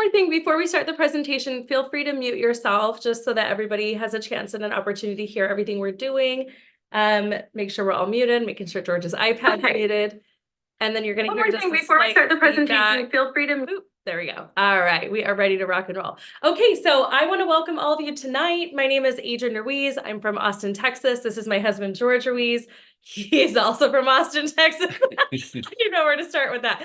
more thing before we start the presentation, feel free to mute yourself just so that everybody has a chance and an opportunity to hear everything we're doing. Make sure we're all muted, making sure George's iPad muted. And then you're going to hear just before we start the presentation, feel free to move. There we go. All right, we are ready to rock and roll. Okay, so I want to welcome all of you tonight. My name is Adrianne Ruiz. I'm from Austin, Texas. This is my husband, George Ruiz. He's also from Austin, Texas. You know where to start with that.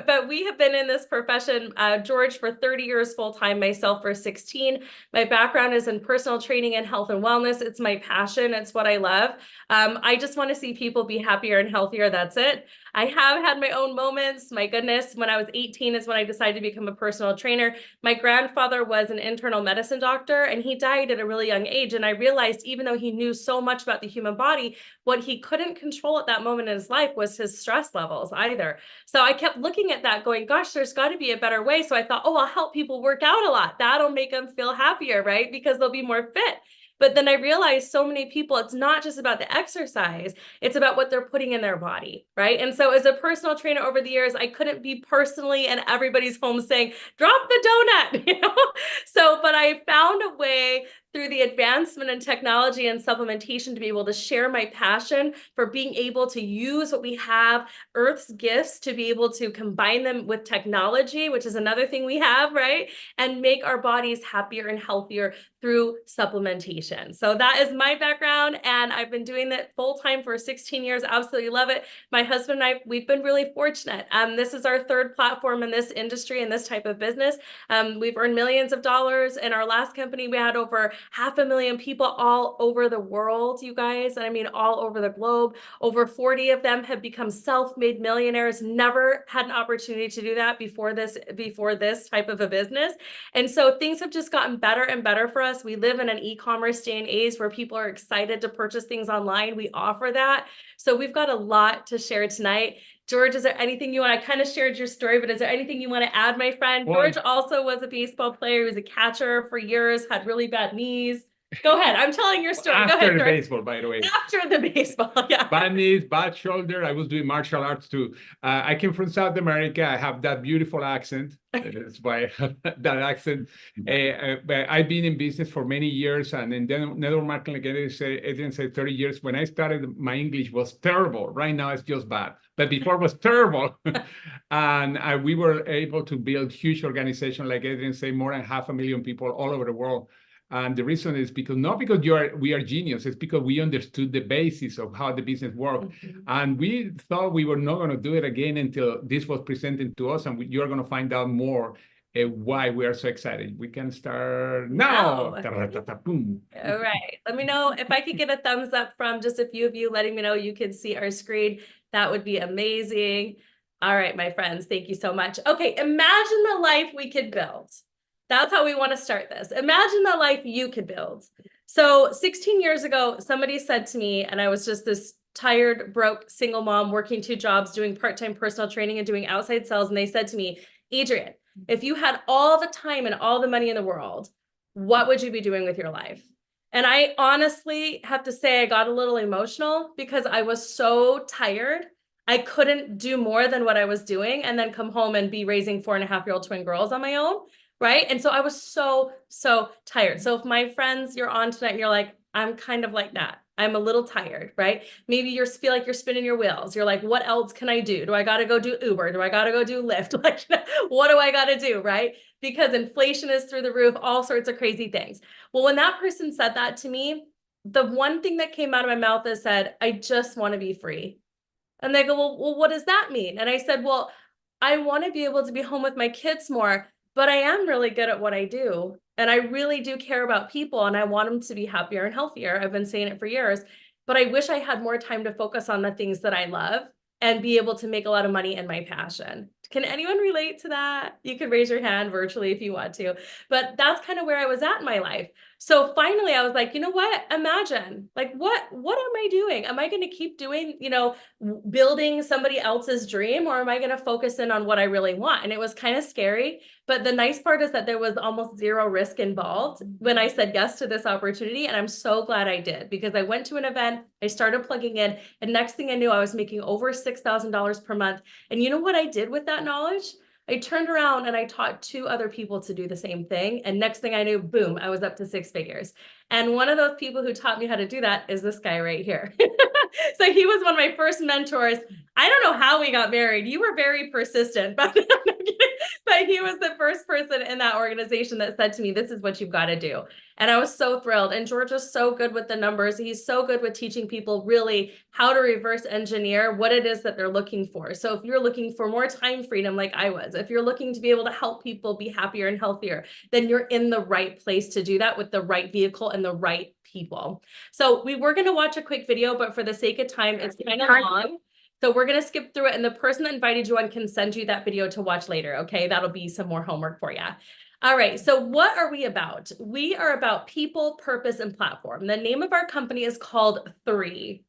But we have been in this profession, George for 30 years full-time, myself for 16. My background is in personal training and health and wellness. It's my passion. It's what I love. I just want to see people be happier and healthier. That's it. I have had my own moments. My goodness, when I was 18 is when I decided to become a personal trainer. My grandfather was an internal medicine doctor, and he died at a really young age. And I realized, even though he knew so much about the human body, what he couldn't control at that moment in his life was his stress levels either. So I kept looking at that going, gosh, there's got to be a better way. So I thought, oh, I'll help people work out a lot. That'll make them feel happier, right? Because they'll be more fit. But then I realized so many people, it's not just about the exercise, it's about what they're putting in their body, right? And so as a personal trainer over the years, I couldn't be personally in everybody's home saying, drop the donut, you know? So, but I found a way through the advancement in technology and supplementation to be able to share my passion for being able to use what we have, Earth's gifts, to be able to combine them with technology, which is another thing we have, right? And make our bodies happier and healthier through supplementation. So that is my background, and I've been doing that full-time for 16 years. Absolutely love it. My husband and I, we've been really fortunate. This is our third platform in this industry, in this type of business. We've earned millions of dollars. In our last company, we had over 500,000 people all over the world, you guys. And I mean, all over the globe. Over 40 of them have become self-made millionaires. Never had an opportunity to do that before this type of a business. And so things have just gotten better and better for us. We live in an e-commerce day and age where people are excited to purchase things online. We offer that. So we've got a lot to share tonight. George, is there anything you want? I kind of shared your story, but is there anything you want to add, my friend? Well, George also was a baseball player. He was a catcher for years, had really bad knees. Go ahead. I'm telling your story. After Go ahead, the baseball, by the way. After the baseball, yeah. Bad knees, bad shoulder. I was doing martial arts too. I came from South America. I have that beautiful accent. That's why I have that accent. But I've been in business for many years, and in network marketing, like Adrianne said, 30 years. When I started, my English was terrible. Right now, it's just bad. But before it was terrible. And we were able to build huge organizations, like Adrianne said, more than 500,000 people all over the world. And the reason is because not because we are genius, it's because we understood the basis of how the business worked. Mm-hmm. And we thought we were not going to do it again until this was presented to us, and you're going to find out more why we are so excited. We can start now. All right. Let me know if I could get a thumbs up from just a few of you letting me know you can see our screen. That would be amazing. All right, my friends, thank you so much. Okay, imagine the life we could build. That's how we want to start this. Imagine the life you could build. So 16 years ago, somebody said to me, and I was just this tired, broke, single mom working 2 jobs, doing part-time personal training and doing outside sales. And they said to me, Adrianne, if you had all the time and all the money in the world, what would you be doing with your life? And I honestly have to say I got a little emotional because I was so tired. I couldn't do more than what I was doing and then come home and be raising 4.5-year-old twin girls on my own. Right. And so I was so tired. So if my friends, you're on tonight and you're like, I'm kind of like that. I'm a little tired, right? Maybe you feel like you're spinning your wheels. You're like, what else can I do? Do I got to go do Uber? Do I got to go do Lyft? Like, what do I got to do? Right? Because inflation is through the roof, all sorts of crazy things. Well, when that person said that to me, the one thing that came out of my mouth is said, I just want to be free. And they go, well, what does that mean? And I said, well, I want to be able to be home with my kids more. But I am really good at what I do. And I really do care about people, and I want them to be happier and healthier. I've been saying it for years, but I wish I had more time to focus on the things that I love and be able to make a lot of money in my passion. Can anyone relate to that? You can raise your hand virtually if you want to, but that's kind of where I was at in my life. So finally I was like, you know what? Imagine, like, what am I doing? Am I going to keep doing, building somebody else's dream, or am I going to focus in on what I really want? And it was kind of scary, but the nice part is that there was almost zero risk involved when I said yes to this opportunity. And I'm so glad I did, because I went to an event, I started plugging in, and next thing I knew, I was making over $6,000 per month. And you know what I did with that knowledge? I turned around and I taught 2 other people to do the same thing. And next thing I knew, boom, I was up to 6 figures. And one of those people who taught me how to do that is this guy right here. So he was one of my first mentors. I don't know how we got married. You were very persistent, but he was the first person in that organization that said to me, this is what you've got to do. And I was so thrilled. And George is so good with the numbers. He's so good with teaching people really how to reverse engineer what it is that they're looking for. So if you're looking for more time freedom, like I was, if you're looking to be able to help people be happier and healthier, then you're in the right place to do that with the right vehicle and the right people. So we were going to watch a quick video, but for the sake of time, it's kind of long. So we're going to skip through it. And the person that invited you on can send you that video to watch later. Okay. That'll be some more homework for you. All right. So what are we about? We are about people, purpose, and platform. The name of our company is called Three,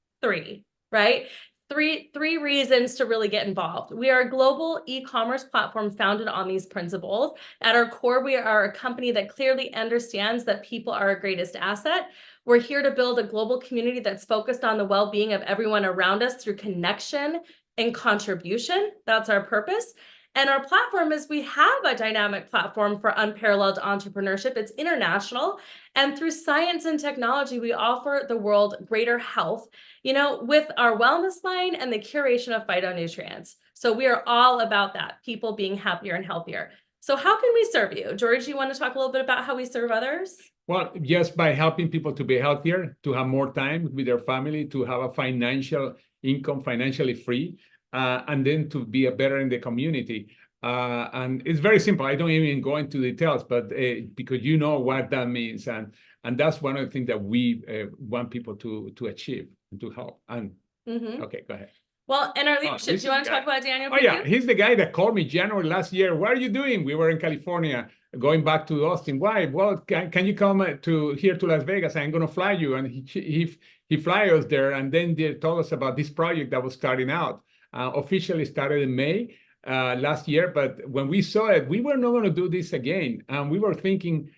right? Three reasons to really get involved. We are a global e-commerce platform founded on these principles. At our core, we are a company that clearly understands that people are our greatest asset. We're here to build a global community that's focused on the well-being of everyone around us through connection and contribution. That's our purpose. And our platform is we have a dynamic platform for unparalleled entrepreneurship. It's international. And through science and technology, we offer the world greater health, with our wellness line and the curation of phytonutrients. So we are all about that, people being happier and healthier. So how can we serve you? George, you want to talk a little bit about how we serve others? Well, just by helping people to be healthier, to have more time with their family, to have a financial income, financially free, and then to be better in the community. And it's very simple. I don't even go into details, but because you know what that means. And that's one of the things that we want people to achieve and to help. And okay, go ahead. Well, in our leadership, do you want to talk about Daniel? Oh, yeah. He's the guy that called me January last year. What are you doing? We were in California, going back to Austin. Why? Well, can you come here to Las Vegas? I'm going to fly you. And he fly us there. And then they told us about this project that was starting out. Officially started in May last year. But when we saw it, we were not going to do this again. And we were thinking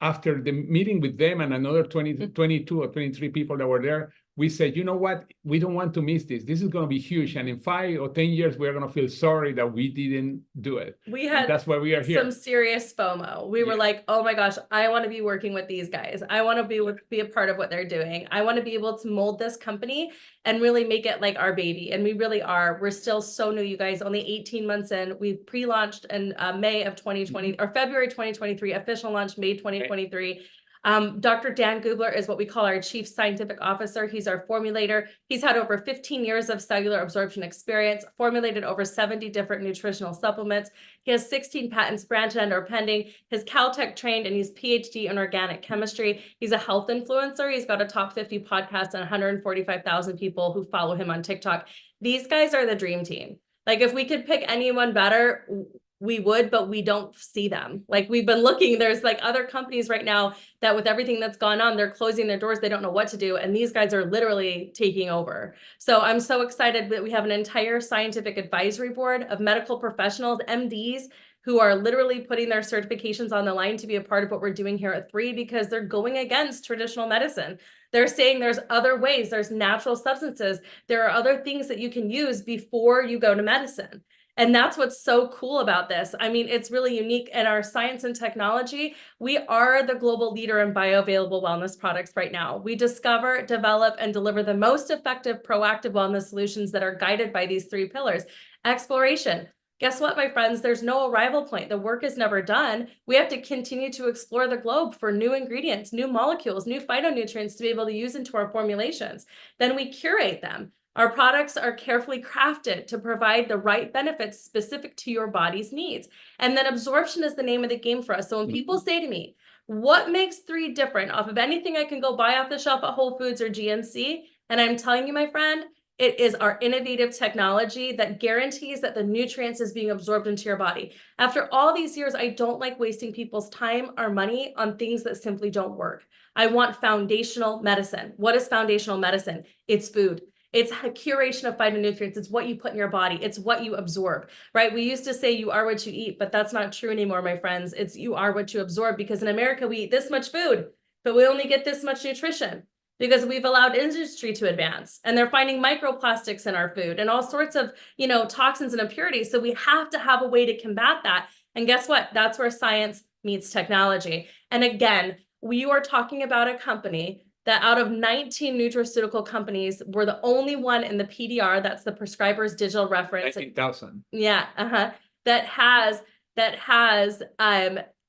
after the meeting with them and another 22 or 23 people that were there, we said, you know what? We don't want to miss this. This is going to be huge. And in 5 or 10 years, we're going to feel sorry that we didn't do it. That's why we are here. Some serious FOMO. We were like, oh my gosh, I want to be working with these guys. I want to be a part of what they're doing. I want to be able to mold this company and really make it like our baby. And we really are. We're still so new, you guys, only 18 months in. We pre-launched in May of 2020 or February 2023, official launch May 2023. Dr. Dan Gubler is what we call our chief scientific officer. He's our formulator. He's had over 15 years of cellular absorption experience, formulated over 70 different nutritional supplements. He has 16 patents granted or pending. He's Caltech trained and he's PhD in organic chemistry. He's a health influencer. He's got a top 50 podcast and 145,000 people who follow him on TikTok. These guys are the dream team. Like if we could pick anyone better, we would, but we don't see them. Like we've been looking, there's like other companies right now that with everything that's gone on, they're closing their doors. They don't know what to do. And these guys are literally taking over. So I'm so excited that we have an entire scientific advisory board of medical professionals, MDs, who are literally putting their certifications on the line to be a part of what we're doing here at Three, because they're going against traditional medicine. They're saying there's other ways, there's natural substances. There are other things that you can use before you go to medicine. And that's what's so cool about this. I mean, it's really unique in our science and technology. We are the global leader in bioavailable wellness products right now. We discover, develop, and deliver the most effective proactive wellness solutions that are guided by these 3 pillars. Exploration. Guess what, my friends? There's no arrival point. The work is never done. We have to continue to explore the globe for new ingredients, new molecules, new phytonutrients to be able to use into our formulations. Then we curate them. Our products are carefully crafted to provide the right benefits specific to your body's needs. And then absorption is the name of the game for us. So when people say to me, what makes Three different off of anything I can go buy off the shelf at Whole Foods or GNC? And I'm telling you, my friend, it is our innovative technology that guarantees that the nutrients is being absorbed into your body. After all these years, I don't like wasting people's time or money on things that simply don't work. I want foundational medicine. What is foundational medicine? It's food. It's a curation of phytonutrients. It's what you put in your body. It's what you absorb, right? We used to say you are what you eat, but that's not true anymore, my friends. It's you are what you absorb, because in America, we eat this much food, but we only get this much nutrition. because we've allowed industry to advance, and they're finding microplastics in our food and all sorts of, toxins and impurities. So we have to have a way to combat that. And guess what? That's where science meets technology. And again, we are talking about a company that out of 19 nutraceutical companies, we're the only one in the PDR, that's the prescriber's digital reference. 19,000. Yeah, that has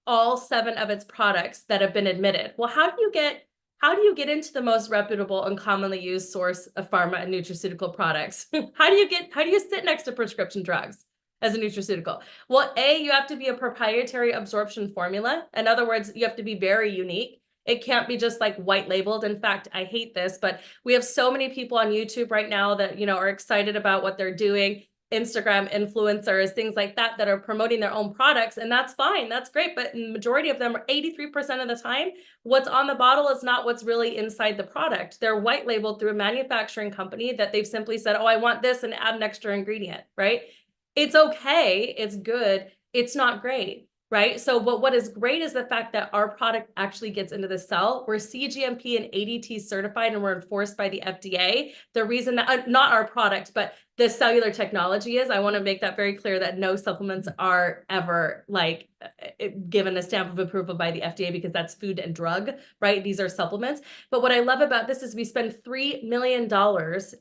all 7 of its products that have been admitted. Well, how do you get into the most reputable and commonly used source of pharma and nutraceutical products? How do you sit next to prescription drugs as a nutraceutical? Well, you have to be a proprietary absorption formula. In other words, you have to be very unique. It can't be just like white labeled. In fact, I hate this, but we have so many people on YouTube right now that, are excited about what they're doing. Instagram influencers, things like that are promoting their own products. And that's fine. That's great. But the majority of them, 83% of the time, what's on the bottle is not what's really inside the product. They're white labeled through a manufacturing company that they've simply said, oh, I want this, and add an extra ingredient, right? It's okay. It's good. It's not great. Right. So what is great is the fact that our product actually gets into the cell. We're CGMP and ADT certified, and we're enforced by the FDA. The reason that not our product, but the cellular technology is, I want to make that very clear, that no supplements are ever given a stamp of approval by the FDA, because that's food and drug, right? These are supplements. But what I love about this is we spend $3 million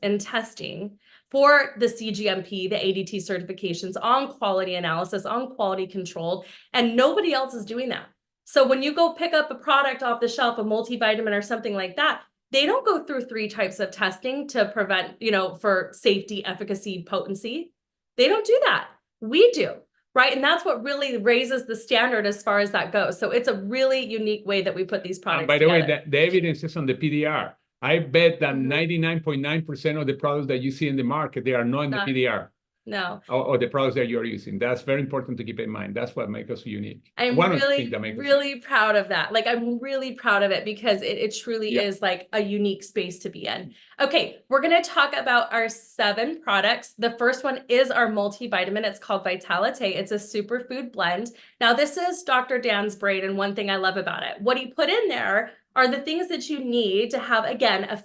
in testing for the CGMP, the ADT certifications, on quality analysis, on quality control, and nobody else is doing that. So when you go pick up a product off the shelf, a multivitamin or something like that, they don't go through 3 types of testing to prevent, for safety, efficacy, potency. They don't do that. We do, right? And that's what really raises the standard as far as that goes. So it's a really unique way that we put these products together. By the way, the evidence is on the PDR. I bet that 99.9% of the products that you see in the market, they are not in the PDR. No. Or the products that you're using. That's very important to keep in mind. That's what makes us unique. I'm really proud of that. I'm really proud of it, because it truly is like a unique space to be in. Okay, we're going to talk about our 7 products. The first one is our multivitamin. It's called Vitalite. It's a superfood blend. Now, this is Dr. Dan's brain, and one thing I love about it, what he put in there are the things that you need to have, again, a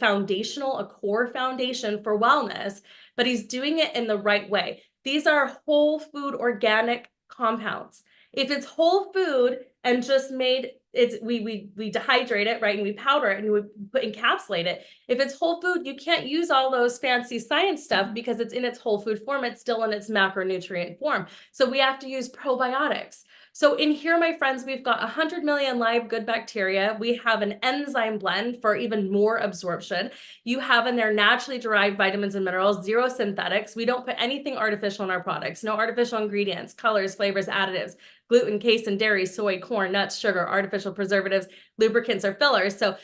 core foundation for wellness, but he's doing it in the right way. These are whole food organic compounds. If it's whole food and just made, we dehydrate it, right? And we powder it and we encapsulate it. If it's whole food, you can't use all those fancy science stuff, because it's in its whole food form. It's still in its macronutrient form. So we have to use probiotics. So in here, my friends, we've got 100 million live good bacteria. We have an enzyme blend for even more absorption. You have in there naturally derived vitamins and minerals, 0 synthetics. We don't put anything artificial in our products. No artificial ingredients, colors, flavors, additives, gluten, casein, dairy, soy, corn, nuts, sugar, artificial preservatives, lubricants, or fillers. So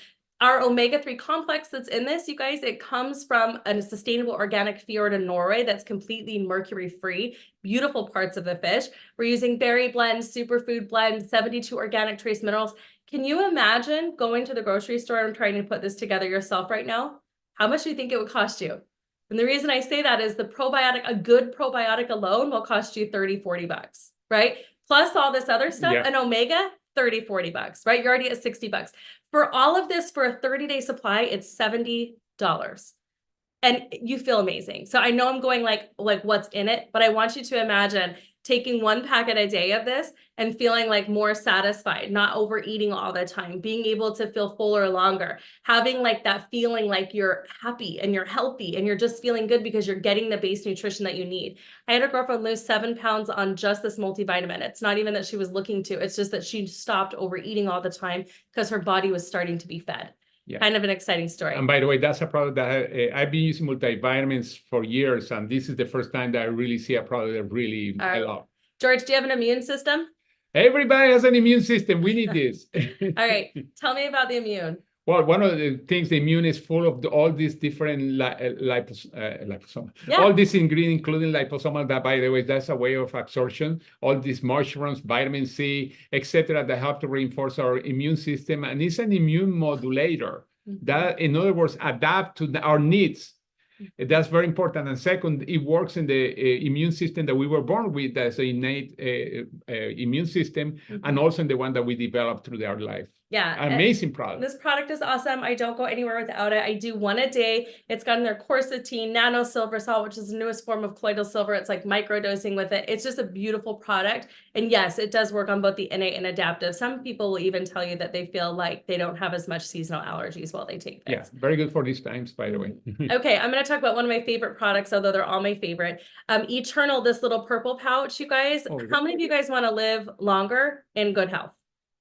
our omega-3 complex that's in this, you guys, it comes from a sustainable organic fjord in Norway that's completely mercury-free. Beautiful parts of the fish. We're using berry blend, superfood blend, 72 organic trace minerals. Can you imagine going to the grocery store and trying to put this together yourself right now? How much do you think it would cost you? And the reason I say that is the probiotic, a good probiotic alone will cost you 30, 40 bucks, right? Plus all this other stuff, an omega, 30, 40 bucks, right? You're already at 60 bucks. For all of this, for a 30-day supply, it's $70. And you feel amazing. So I know I'm going like what's in it, but I want you to imagine taking 1 packet a day of this and feeling like more satisfied, not overeating all the time, being able to feel fuller longer, having like that feeling like you're happy and you're healthy and you're just feeling good because you're getting the base nutrition that you need. I had a girlfriend lose 7 pounds on just this multivitamin. It's not even that she was looking to, it's just that she stopped overeating all the time because her body was starting to be fed. Yeah. Kind of an exciting story. And by the way, that's a product that I've been using multivitamins for years, and this is the first time that I really see a product that really I love. George, do you have an immune system? Everybody has an immune system. We need this. All right. Tell me about the immune. Well, one of the things, the immune is full of all these different liposomal, all these ingredients, including liposomal, that, by the way, that's a way of absorption, all these mushrooms, vitamin C, etc., that help to reinforce our immune system. And it's an immune modulator that, in other words, adapt to our needs. That's very important. And second, it works in the immune system that we were born with as an innate immune system, and also in the one that we develop through our life. Yeah. Amazing product. This product is awesome. I don't go anywhere without it. I do one a day. It's got in there quercetin, nano silver salt, which is the newest form of colloidal silver. It's like microdosing with it. It's just a beautiful product. And yes, it does work on both the innate and adaptive. Some people will even tell you that they feel like they don't have as much seasonal allergies while they take this. Yeah, very good for these times, by the way. Okay, I'm going to talk about one of my favorite products, although they're all my favorite. Eternal, this little purple pouch, you guys. Oh, how many of you guys want to live longer in good health?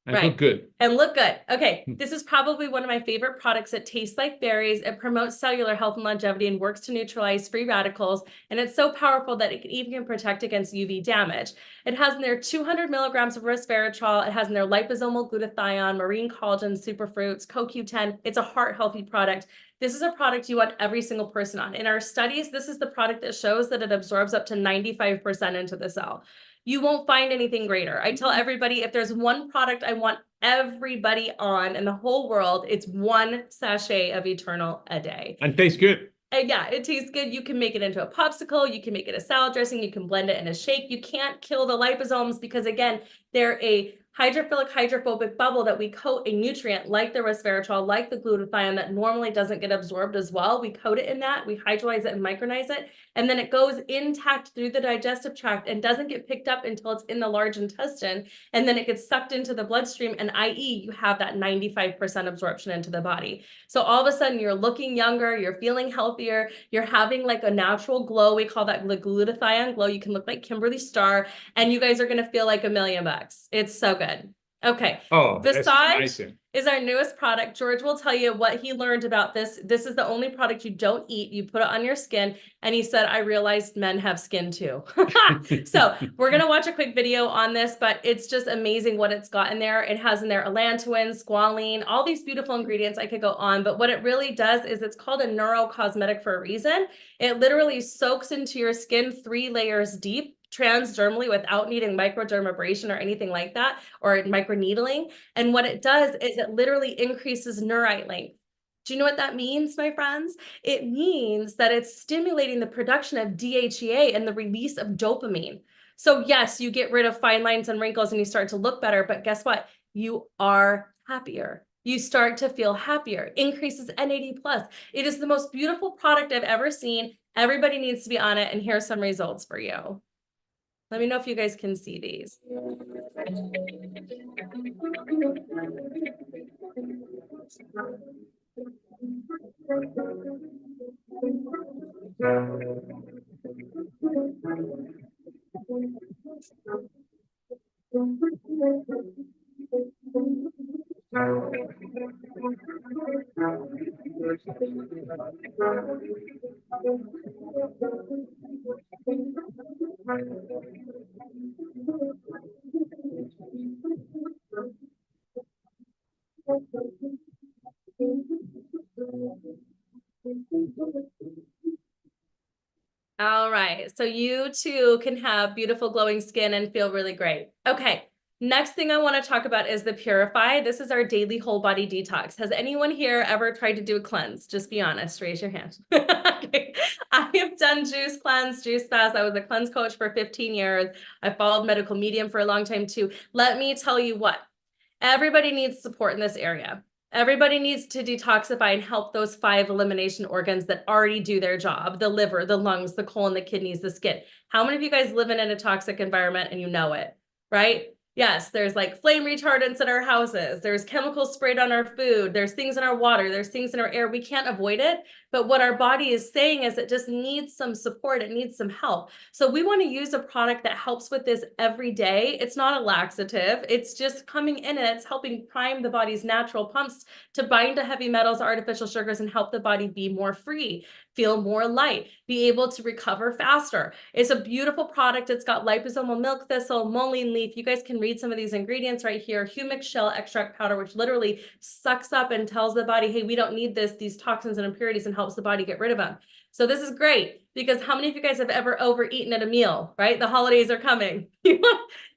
And Right. look good. And look good. Okay, this is probably one of my favorite products. It tastes like berries. It promotes cellular health and longevity and works to neutralize free radicals. And it's so powerful that it can even protect against UV damage. It has in there 200 milligrams of resveratrol. It has in there liposomal glutathione, marine collagen, superfruits, CoQ10. It's a heart healthy product. This is a product you want every single person on. In our studies, this is the product that shows that it absorbs up to 95% into the cell. You won't find anything greater. I tell everybody, if there's one product I want everybody on in the whole world, it's one sachet of Eternal a day. And tastes good. And yeah, it tastes good. You can make it into a popsicle. You can make it a salad dressing. You can blend it in a shake. You can't kill the liposomes because, again, they're a hydrophilic hydrophobic bubble that we coat a nutrient like the resveratrol, like the glutathione that normally doesn't get absorbed as well. We coat it in that, we hydrolyze it and micronize it, and then it goes intact through the digestive tract and doesn't get picked up until it's in the large intestine, and then it gets sucked into the bloodstream, and i.e. you have that 95% absorption into the body. So all of a sudden you're looking younger, you're feeling healthier, you're having like a natural glow. We call that the glutathione glow. You can look like Kimberly Starr, and you guys are gonna feel like $1,000,000. It's so good. Okay. Oh, Besides is our newest product. George will tell you what he learned about this. This is the only product you don't eat. You put it on your skin. And he said, I realized men have skin too. So we're going to watch a quick video on this, but it's just amazing what it's got in there. It has in there allantoin, squalene, all these beautiful ingredients. I could go on, but what it really does is it's called a neurocosmetic for a reason. It literally soaks into your skin 3 layers deep, transdermally, without needing microdermabrasion or anything like that, or microneedling. And what it does is it literally increases neurite length. Do you know what that means, my friends? It means that it's stimulating the production of DHEA and the release of dopamine. So yes, you get rid of fine lines and wrinkles and you start to look better, but guess what? You are happier. You start to feel happier, increases NAD+. It is the most beautiful product I've ever seen. Everybody needs to be on it, and here's some results for you. Let me know if you guys can see these. All right, so you too can have beautiful glowing skin and feel really great. Okay, next thing I want to talk about is the Purify. This is our daily whole body detox. Has anyone here ever tried to do a cleanse? Just be honest, raise your hand. Okay. I have done juice cleanse, juice fast. I was a cleanse coach for 15 years. I followed medical medium for a long time too. Let me tell you what, everybody needs support in this area. Everybody needs to detoxify and help those 5 elimination organs that already do their job: the liver, the lungs, the colon, the kidneys, the skin. How many of you guys live in a toxic environment and you know it, right? Yes, there's like flame retardants in our houses. There's chemicals sprayed on our food. There's things in our water. There's things in our air. We can't avoid it. But what our body is saying is it just needs some support. It needs some help. So we want to use a product that helps with this every day. It's not a laxative. It's just coming in and it's helping prime the body's natural pumps to bind to heavy metals, artificial sugars, and help the body be more free, feel more light, be able to recover faster. It's a beautiful product. It's got liposomal milk thistle, mullein leaf. You guys can read some of these ingredients right here. Humic shell extract powder, which literally sucks up and tells the body, hey, we don't need these toxins and impurities, and helps the body get rid of them. So this is great because how many of you guys have ever overeaten at a meal, right? The holidays are coming. You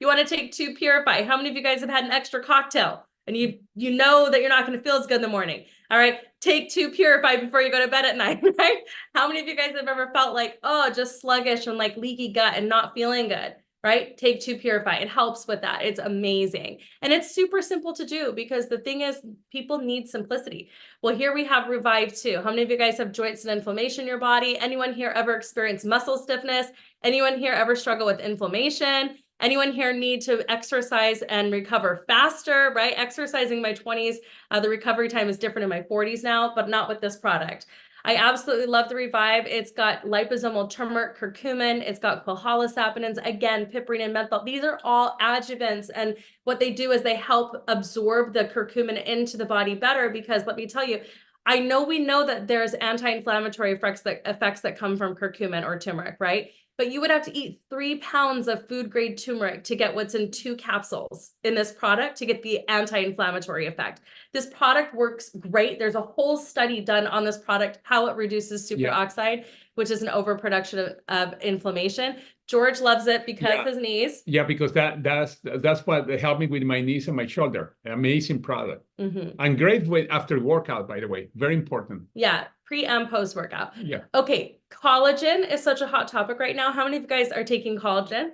want to take 2 Purify. How many of you guys have had an extra cocktail and you know that you're not going to feel as good in the morning? All right, take 2 Purify before you go to bed at night, right? How many of you guys have ever felt like, oh, just sluggish and like leaky gut and not feeling good, right? Take 2 Purify. It helps with that. It's amazing. And it's super simple to do because the thing is, people need simplicity. Well, here we have Revive 2. How many of you guys have joints and inflammation in your body? Anyone here ever experienced muscle stiffness? Anyone here ever struggle with inflammation? Anyone here need to exercise and recover faster, right? Exercising in my 20s, the recovery time is different in my 40s now, but not with this product. I absolutely love the Revive. It's got liposomal turmeric, curcumin. It's got quihalosaponins, again, piperine and menthol. These are all adjuvants. And what they do is they help absorb the curcumin into the body better because let me tell you, we know that there's anti-inflammatory effects that come from curcumin or turmeric, right? But you would have to eat 3 pounds of food grade turmeric to get what's in 2 capsules in this product to get the anti-inflammatory effect. This product works great. There's a whole study done on this product, how it reduces superoxide, which is an overproduction of inflammation. George loves it because his knees. Yeah, because that's what helped me with my knees and my shoulder. Amazing product. And great way after workout, by the way. Very important. Yeah, pre and post workout. Yeah. Okay, collagen is such a hot topic right now. How many of you guys are taking collagen?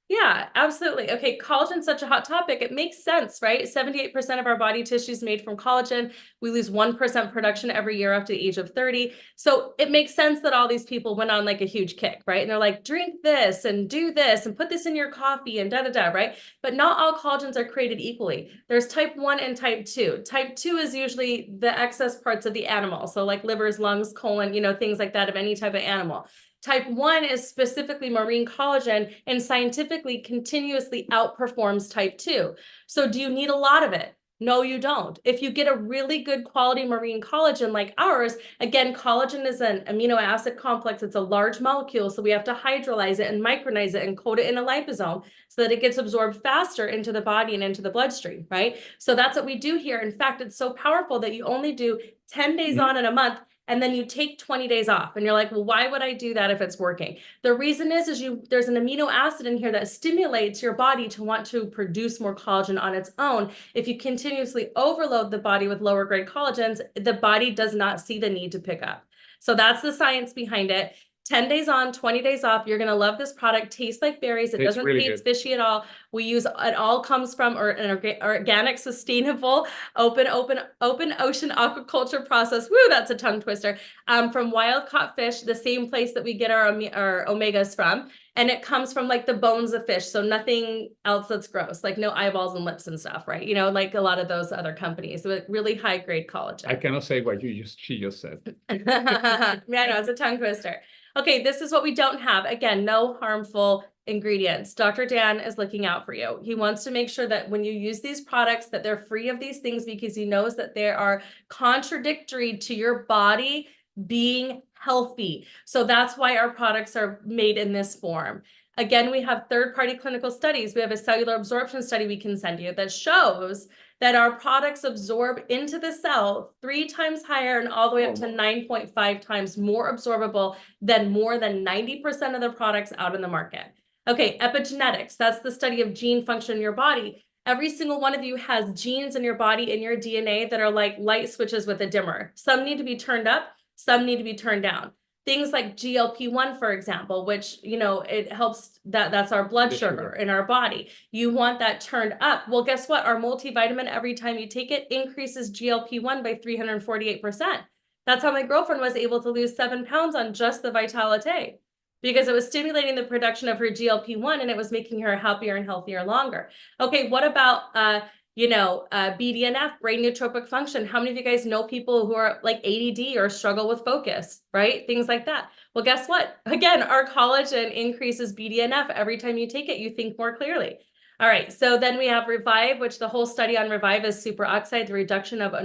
Yeah, absolutely. Okay, collagen is such a hot topic. It makes sense, right? 78% of our body tissue is made from collagen. We lose 1% production every year up to the age of 30. So it makes sense that all these people went on like a huge kick, right? And they're like, drink this and do this and put this in your coffee and da-da-da, right? But not all collagens are created equally. There's type 1 and type 2. Type 2 is usually the excess parts of the animal. So like livers, lungs, colon, things like that of any type of animal. Type 1 is specifically marine collagen and scientifically continuously outperforms type 2. So do you need a lot of it? No, you don't. If you get a really good quality marine collagen like ours, again, collagen is an amino acid complex. It's a large molecule, so we have to hydrolyze it and micronize it and coat it in a liposome so that it gets absorbed faster into the body and into the bloodstream, right? So that's what we do here. In fact, it's so powerful that you only do 10 days on in a month, and then you take 20 days off. And you're like, well, why would I do that if it's working? The reason is there's an amino acid in here that stimulates your body to want to produce more collagen on its own. If you continuously overload the body with lower grade collagens, the body does not see the need to pick up. So that's the science behind it. 10 days on, 20 days off. You're going to love this product. Tastes like berries. It doesn't taste fishy at all. It all comes from an organic, sustainable, open ocean aquaculture process. Woo, that's a tongue twister. From wild caught fish, the same place that we get our omegas from. And it comes from like the bones of fish. So nothing else that's gross, like no eyeballs and lips and stuff, right? Like a lot of those other companies with really high grade collagen. I cannot say what she just said. Yeah, I know, it's a tongue twister. Okay, this is what we don't have. Again, no harmful ingredients. Dr. Dan is looking out for you. He wants to make sure that when you use these products that they're free of these things because he knows that they are contradictory to your body being healthy. So that's why our products are made in this form. Again, we have third-party clinical studies. We have a cellular absorption study we can send you that shows that our products absorb into the cell 3 times higher and all the way up to 9.5 times more absorbable than more than 90% of the products out in the market. Okay, epigenetics, that's the study of gene function in your body. Every single one of you has genes in your body, in your DNA, that are like light switches with a dimmer. Some need to be turned up, some need to be turned down. Things like GLP-1, for example, which, it helps, that's our blood sugar in our body. You want that turned up. Well, guess what? Our multivitamin, every time you take it, increases GLP-1 by 348%. That's how my girlfriend was able to lose 7 pounds on just the Vitalite, because it was stimulating the production of her GLP-1 and it was making her happier and healthier longer. Okay, what about BDNF, brain nootropic function? How many of you guys know people who are like ADD or struggle with focus, right? Things like that. Well, guess what? Again, our collagen increases BDNF. Every time you take it, you think more clearly. All right, so then we have Revive, which the whole study on Revive is superoxide, the reduction of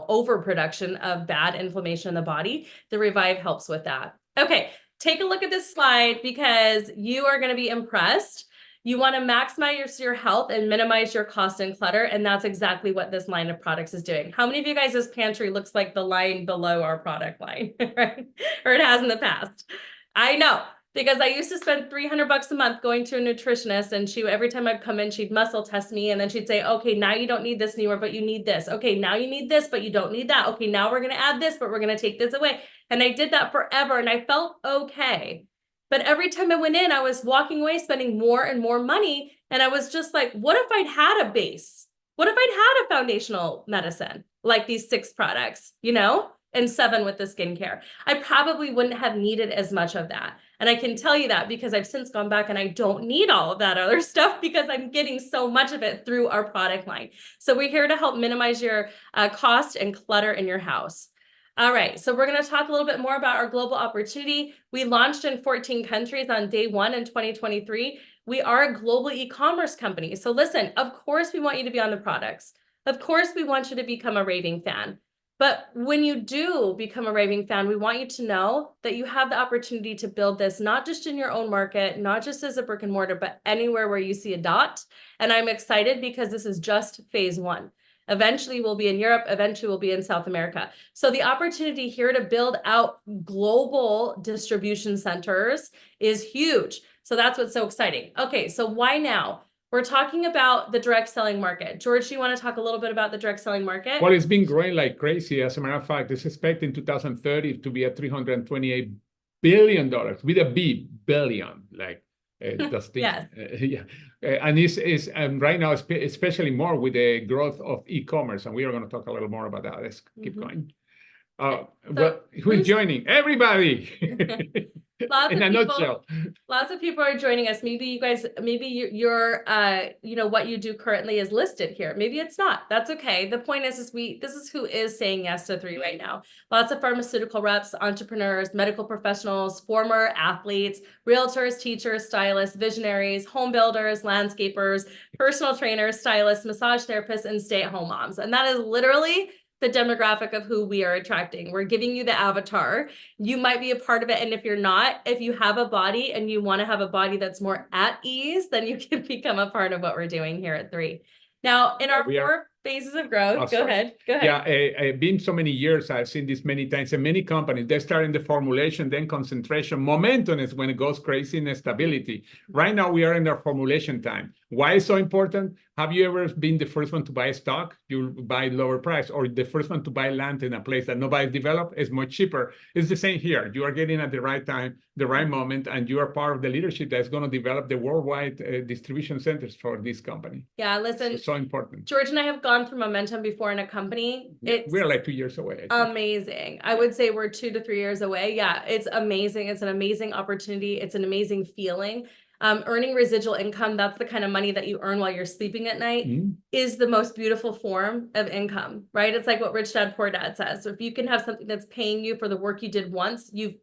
overproduction of bad inflammation in the body. The Revive helps with that. Okay, take a look at this slide because you are going to be impressed. You want to maximize your health and minimize your cost and clutter, and that's exactly what this line of products is doing. How many of you guys' pantry looks like the line below our product line, right? Or it has in the past? I know. Because I used to spend $300 a month going to a nutritionist, and every time I'd come in, she'd muscle test me, and then she'd say, okay, now you don't need this anymore, but you need this. Okay, now you need this, but you don't need that. Okay, now we're going to add this, but we're going to take this away. And I did that forever, and I felt okay. But every time I went in, I was walking away spending more and more money. And I was just like, what if I'd had a base? What if I'd had a foundational medicine like these 6 products, you know, and 7 with the skincare? I probably wouldn't have needed as much of that. And I can tell you that because I've since gone back and I don't need all of that other stuff because I'm getting so much of it through our product line. So we're here to help minimize your cost and clutter in your house. All right, so we're going to talk a little bit more about our global opportunity. We launched in 14 countries on day 1 in 2023. We are a global e-commerce company. So listen, of course, we want you to be on the products. Of course, we want you to become a raving fan. But when you do become a raving fan, we want you to know that you have the opportunity to build this, not just in your own market, not just as a brick and mortar, but anywhere where you see a dot. And I'm excited because this is just phase 1. Eventually we'll be in Europe, eventually we'll be in South America. So the opportunity here to build out global distribution centers is huge. So that's what's so exciting. Okay, so why now? We're talking about the direct selling market. George, do you want to talk a little bit about the direct selling market? Well, it's been growing like crazy. As a matter of fact, it's expected in 2030 to be at $328 billion with a B, billion, like those things. Yes. Yeah. And it's right now, especially more with the growth of e-commerce. And we are going to talk a little more about that. Let's keep going. Well, who's joining? Everybody. In a nutshell. Lots of people are joining us. Maybe you guys, maybe your you know, what you do currently is listed here. Maybe it's not. That's okay. The point is this is who is saying yes to 3 right now. Lots of pharmaceutical reps, entrepreneurs, medical professionals, former athletes, realtors, teachers, stylists, visionaries, home builders, landscapers, personal trainers, stylists, massage therapists, and stay-at-home moms. And that is literally the demographic of who we are attracting. We're giving you the avatar. You might be a part of it. And if you're not, if you have a body and you want to have a body that's more at ease, then you can become a part of what we're doing here at 3. Now, in our 4 phases of growth, go ahead. Yeah, been so many years, I've seen this many times, and many companies, they start in the formulation, then concentration. Momentum is when it goes crazy in stability. Right now, we are in our formulation time. Why is so important? Have you ever been the first one to buy stock? You buy lower price, or the first one to buy land in a place that nobody developed is much cheaper. It's the same here. You are getting at the right time, the right moment, and you are part of the leadership that's going to develop the worldwide distribution centers for this company. Yeah, listen, so important. George and I have gone through momentum before in a company. We're like 2 years away. Amazing. I would say we're 2 to 3 years away. Yeah, it's amazing. It's an amazing opportunity. It's an amazing feeling. Earning residual income, that's the kind of money that you earn while you're sleeping at night, is the most beautiful form of income, right? It's like what Rich Dad Poor Dad says. So if you can have something that's paying you for the work you did once, you've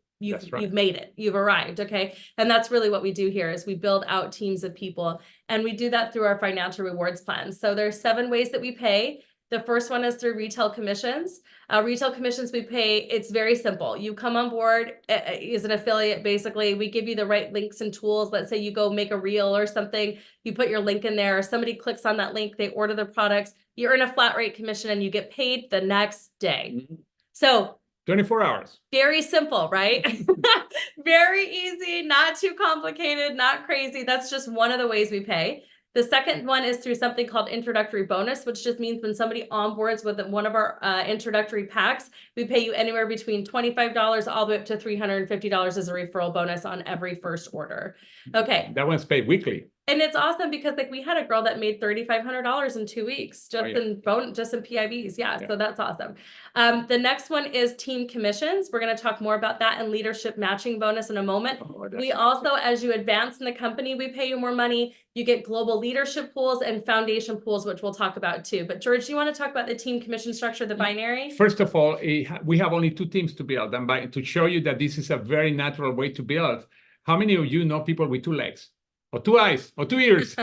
made it, you've arrived. Okay. And that's really what we do here is we build out teams of people, and we do that through our financial rewards plans. So there's 7 ways that we pay. The first one is through retail commissions. Retail commissions we pay, it's very simple. You come on board as an affiliate, basically, we give you the right links and tools. Let's say you go make a reel or something, you put your link in there, somebody clicks on that link, they order the products, you earn a flat rate commission and you get paid the next day. So 24 hours. Very simple, right? Very easy, not too complicated, not crazy. That's just one of the ways we pay. The second one is through something called introductory bonus, which just means when somebody onboards with one of our introductory packs, we pay you anywhere between $25 all the way up to $350 as a referral bonus on every first order. Okay. That one's paid weekly. And it's awesome because like we had a girl that made $3,500 in 2 weeks just in PIVs. Yeah, so that's awesome. The next one is team commissions. We're going to talk more about that and leadership matching bonus in a moment. We also, as you advance in the company, we pay you more money. You get global leadership pools and foundation pools, which we'll talk about too. But George, do you want to talk about the team commission structure, the binary? First of all, we have only 2 teams to build, and to show you that this is a very natural way to build. How many of you know people with 2 legs? Or 2 eyes, or 2 ears.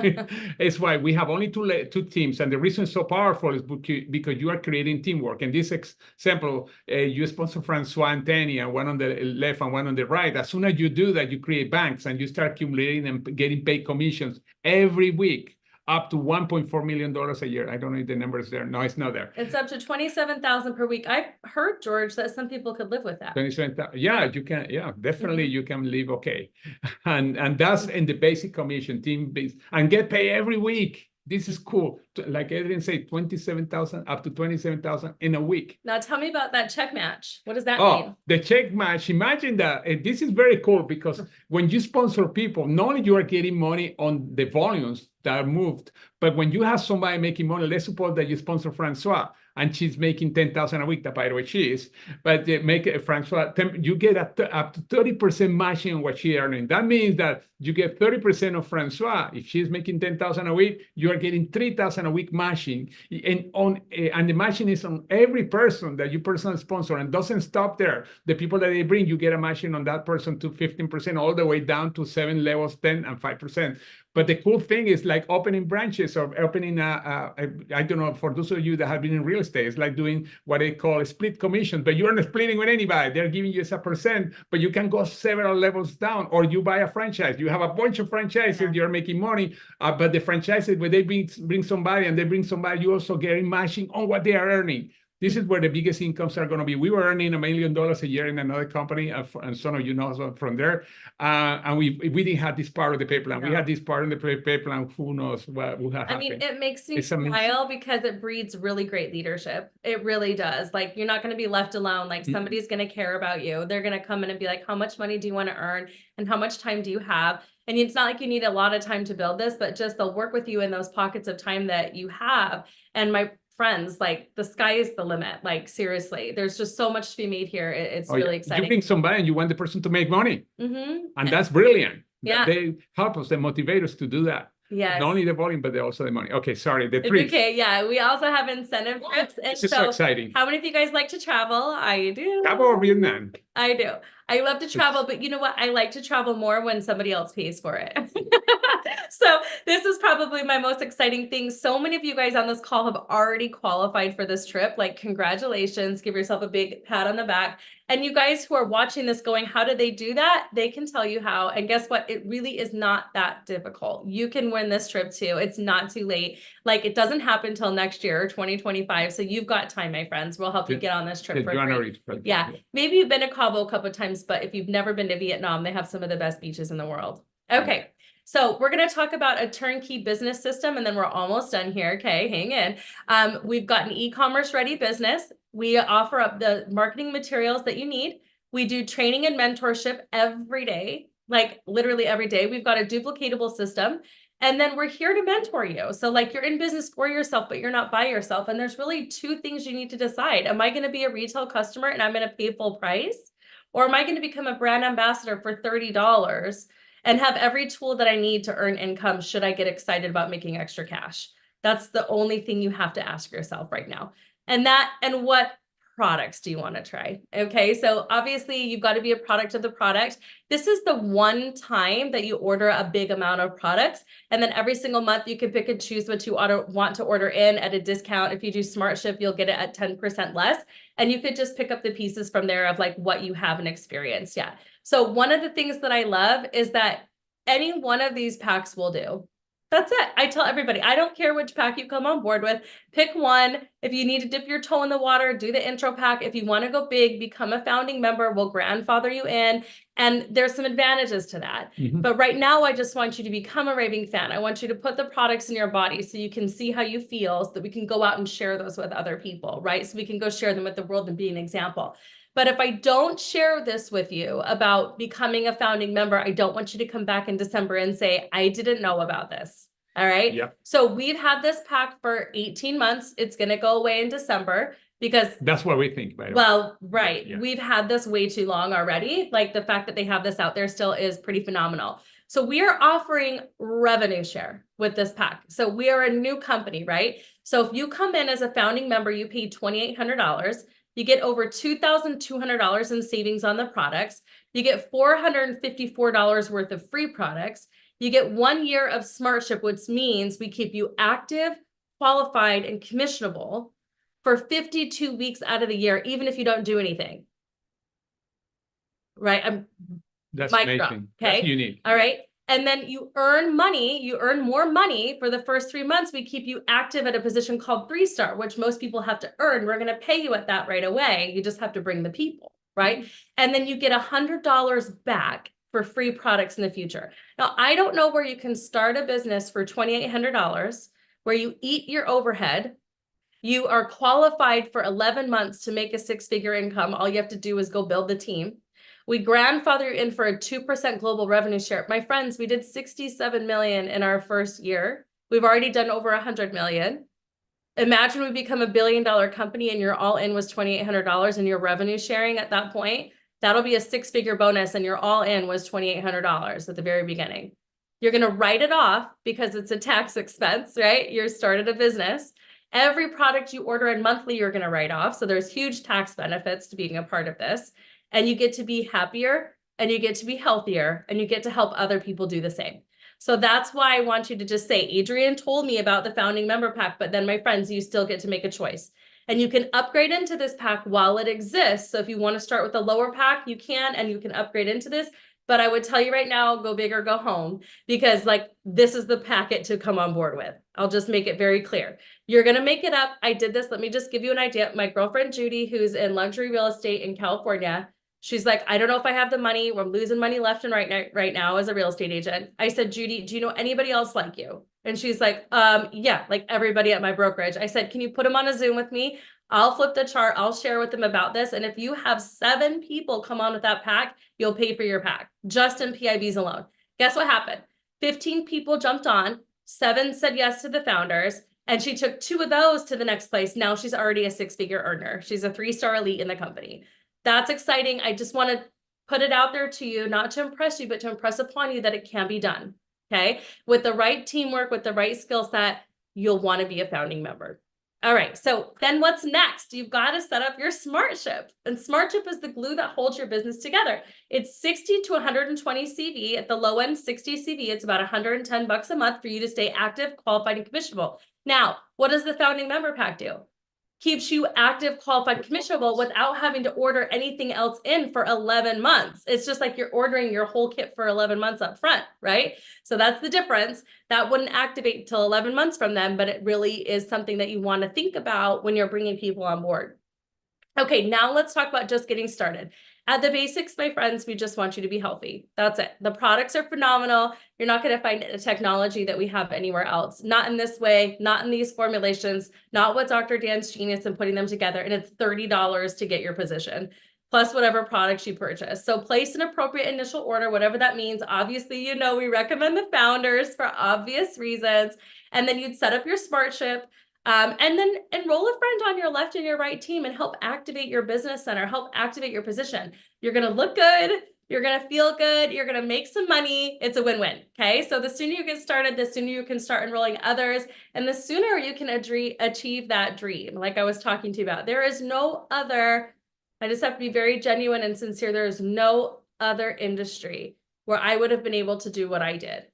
It's why we have only 2 teams. And the reason it's so powerful is because you are creating teamwork. In this example, you sponsor Francois and Tanya, one on the left and one on the right. As soon as you do that, you create banks and you start accumulating and getting paid commissions every week, up to $1.4 million a year. I don't know if the number is there. No, it's not there. It's up to $27,000 per week. I've heard, George, that some people could live with that. 27,000. Yeah, you can. Yeah, definitely you can live okay. And that's in the basic commission team base and get paid every week. This is cool. like Adrianne said, 27,000 up to 27,000 in a week. Now tell me about that check match. What does that Oh, mean? the check match. Imagine that. This is very cool because when you sponsor people, not only you are getting money on the volumes that are moved, but when you have somebody making money, let's suppose that you sponsor Francois and she's making 10,000 a week, that by the way she is, but they make Francois, you get up to 30% matching on what she's earning. That means that you get 30% of Francois. If she's making 10,000 a week, you are getting 3,000 a week matching. And the matching is on every person that you personally sponsor, and doesn't stop there. The people that they bring, you get a matching on that person to 15%, all the way down to 7 levels, 10 and 5%. But the cool thing is like opening branches or opening, I don't know, for those of you that have been in real estate, it's like doing what they call a split commission, but you're not splitting with anybody. They're giving you as a percent, but you can go several levels down, or you buy a franchise. You have a bunch of franchises, you're making money, but the franchises, when they bring somebody and they bring somebody, you also getting matching on what they are earning. This is where the biggest incomes are going to be. We were earning $1 million a year in another company, and some of you know from there. And we didn't have this part of the pay plan. We had this part of the pay plan. Who knows what would have happened? I mean, it makes me smile because it breeds really great leadership. It really does. Like, you're not going to be left alone. Like, somebody's going to care about you. They're going to come in and be like, how much money do you want to earn? And how much time do you have? And it's not like you need a lot of time to build this, but just they'll work with you in those pockets of time that you have. And my friends, like, the sky is the limit. Like, seriously, there's just so much to be made here. It's really exciting. You bring somebody and you want the person to make money. And that's brilliant. Yeah. They help us, they motivate us to do that. Yes. Not only the volume, but also the money. Okay, sorry, the trips. Okay, yeah. We also have incentive trips. And this is so exciting. How many of you guys like to travel? I do. Cabo or Vietnam? I do. I love to travel, but you know what? I like to travel more when somebody else pays for it. So this is probably my most exciting thing. So many of you guys on this call have already qualified for this trip. Like, congratulations. Give yourself a big pat on the back. And you guys who are watching this going, how did they do that? They can tell you how. And guess what? It really is not that difficult. You can win this trip too. It's not too late. Like, it doesn't happen till next year, 2025. So you've got time, my friends. We'll help you get on this trip for free. Yeah. Maybe you've been to Cabo a couple of times, but if you've never been to Vietnam, they have some of the best beaches in the world. Okay. So we're going to talk about a turnkey business system, and then we're almost done here. Okay, hang in. We've got an e-commerce ready business. We offer up the marketing materials that you need. We do training and mentorship every day, like literally every day. We've got a duplicatable system, and then we're here to mentor you. So like, you're in business for yourself, but you're not by yourself. And there's really two things you need to decide. Am I going to be a retail customer and I'm going to pay full price? Or am I going to become a brand ambassador for $30 and have every tool that I need to earn income should I get excited about making extra cash? That's the only thing you have to ask yourself right now. And what products do you want to try? Okay, so obviously you've got to be a product of the product. This is the one time that you order a big amount of products, and then every single month you can pick and choose what you want to order in at a discount. If you do Smart Ship, you'll get it at 10% less, and you could just pick up the pieces from there of like what you have and experienced. Yeah. So one of the things that I love is that any one of these packs will do. That's it. I tell everybody, I don't care which pack you come on board with, pick one. If you need to dip your toe in the water, do the intro pack. If you want to go big, become a founding member, we'll grandfather you in. And there's some advantages to that. But right now, I just want you to become a raving fan. I want you to put the products in your body so you can see how you feel, so that we can go out and share those with other people, right? So we can go share them with the world and be an example. But if I don't share this with you about becoming a founding member, I don't want you to come back in December and say, I didn't know about this. All right. Yeah. So we've had this pack for 18 months. It's going to go away in December because that's what we think. By the way. Well, right. Yeah. We've had this way too long already. Like, the fact that they have this out there still is pretty phenomenal. So we are offering revenue share with this pack. So we are a new company, right? So if you come in as a founding member, you pay $2,800. You get over $2,200 in savings on the products. You get $454 worth of free products. You get 1 year of Smart Ship, which means we keep you active, qualified, and commissionable for 52 weeks out of the year, even if you don't do anything. Right? That's amazing. Okay. That's unique. All right. And then you earn money, you earn more money for the first 3 months. We keep you active at a position called 3-star, which most people have to earn. We're going to pay you at that right away. You just have to bring the people, right? And then you get $100 back for free products in the future. Now, I don't know where you can start a business for $2,800, where you eat your overhead. You are qualified for 11 months to make a 6-figure income. All you have to do is go build the team. We grandfather you in for a 2% global revenue share. My friends, we did 67 million in our first year. We've already done over 100 million. Imagine we become $1 billion company and your all in was $2,800 and your revenue sharing at that point. That'll be a 6-figure bonus and your all in was $2,800 at the very beginning. You're going to write it off because it's a tax expense, right? You started a business. Every product you order in monthly, you're going to write off. So there's huge tax benefits to being a part of this. And you get to be happier and you get to be healthier and you get to help other people do the same. So that's why I want you to just say, Adrianne told me about the founding member pack, but then my friends, you still get to make a choice. And you can upgrade into this pack while it exists. So if you want to start with a lower pack, you can, and you can upgrade into this. But I would tell you right now, go big or go home, because like this is the packet to come on board with. I'll just make it very clear. You're going to make it up. I did this. Let me just give you an idea. My girlfriend, Judy, who's in luxury real estate in California, she's like, I don't know if I have the money. We're losing money left and right now as a real estate agent. I said, Judy, do you know anybody else like you? And she's like, yeah, like everybody at my brokerage. I said, can you put them on a Zoom with me? I'll flip the chart. I'll share with them about this. And if you have 7 people come on with that pack, you'll pay for your pack just in PIVs alone. Guess what happened? 15 people jumped on, 7 said yes to the founders, and she took 2 of those to the next place. Now she's already a 6-figure earner. She's a 3-star elite in the company. That's exciting. I just want to put it out there to you, not to impress you, but to impress upon you that it can be done. Okay. With the right teamwork, with the right skill set, you'll want to be a founding member. All right. So then what's next? You've got to set up your SmartShip. And SmartShip is the glue that holds your business together. It's 60 to 120 CV. At the low end, 60 CV. It's about $110 a month for you to stay active, qualified, and commissionable. Now, what does the founding member pack do? Keeps you active, qualified, commissionable without having to order anything else in for 11 months. It's just like you're ordering your whole kit for 11 months up front, right? So that's the difference. That wouldn't activate till 11 months from then, but it really is something that you want to think about when you're bringing people on board. Okay, now let's talk about just getting started. At the basics, my friends, we just want you to be healthy. That's it. The products are phenomenal. You're not going to find a technology that we have anywhere else. Not in this way, not in these formulations, not what Dr. Dan's genius in putting them together. And it's $30 to get your position, plus whatever products you purchase. So place an appropriate initial order, whatever that means. Obviously, you know, we recommend the founders for obvious reasons. And then you'd set up your SmartShip. And then enroll a friend on your left and your right team and help activate your business center, help activate your position. You're going to look good. You're going to feel good. You're going to make some money. It's a win-win. Okay. So the sooner you get started, the sooner you can start enrolling others, and the sooner you can achieve that dream. Like I was talking to you about, there is no other, I just have to be very genuine and sincere. There is no other industry where I would have been able to do what I did.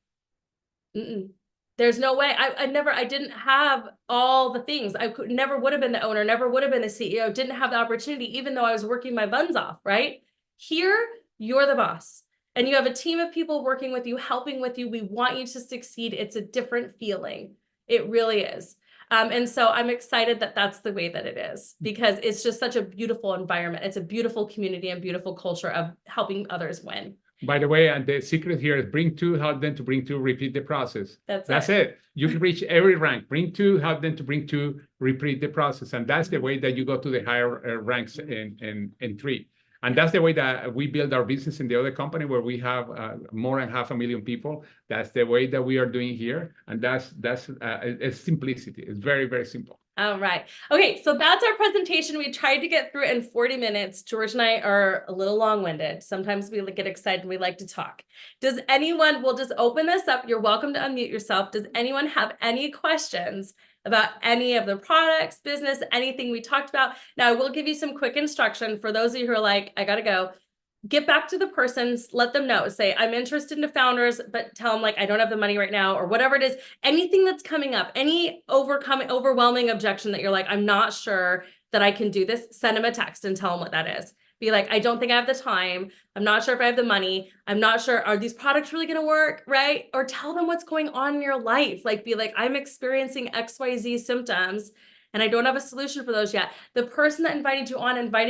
There's no way. I didn't have all the things. Never would have been the owner, never would have been the CEO, didn't have the opportunity, even though I was working my buns off, right? Here, you're the boss and you have a team of people working with you, helping with you. We want you to succeed. It's a different feeling. It really is. And so I'm excited that that's the way that it is, because it's just such a beautiful environment. It's a beautiful community and beautiful culture of helping others win. By the way, and the secret here is bring 2, help them to bring 2, repeat the process. That's it. You can reach every rank. Bring 2, help them to bring 2, repeat the process. And that's the way that you go to the higher ranks in 3. And that's the way that we build our business in the other company where we have more than 500,000 people. That's the way that we are doing here. And that's it's simplicity. It's very, very simple. All right. Okay, so that's our presentation. We tried to get through it in 40 minutes. George and I are a little long-winded. Sometimes we get excited and we like to talk. Does anyone, we'll just open this up. You're welcome to unmute yourself. Does anyone have any questions about any of the products, business, anything we talked about? Now, I will give you some quick instruction for those of you who are like, I gotta go. Get back to the persons, let them know, say, I'm interested in the founders, but tell them like, I don't have the money right now, or whatever it is, anything that's coming up, any overwhelming objection that you're like, I'm not sure that I can do this, send them a text and tell them what that is. Be like, I don't think I have the time. I'm not sure if I have the money. I'm not sure, are these products really going to work, right? Or tell them what's going on in your life. Like, be like, I'm experiencing XYZ symptoms and I don't have a solution for those yet. The person that invited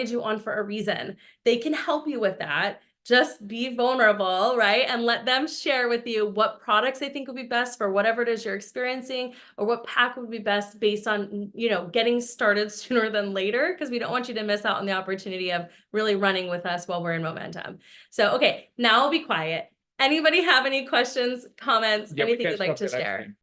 you on for a reason. They can help you with that. just be vulnerable, right? And let them share with you what products they think would be best for whatever it is you're experiencing, or what pack would be best based on, you know, getting started sooner than later, because we don't want you to miss out on the opportunity of really running with us while we're in momentum. So, okay, now I'll be quiet. Anybody have any questions, comments, Yeah, we anything can you'd like stop to the live share? stream.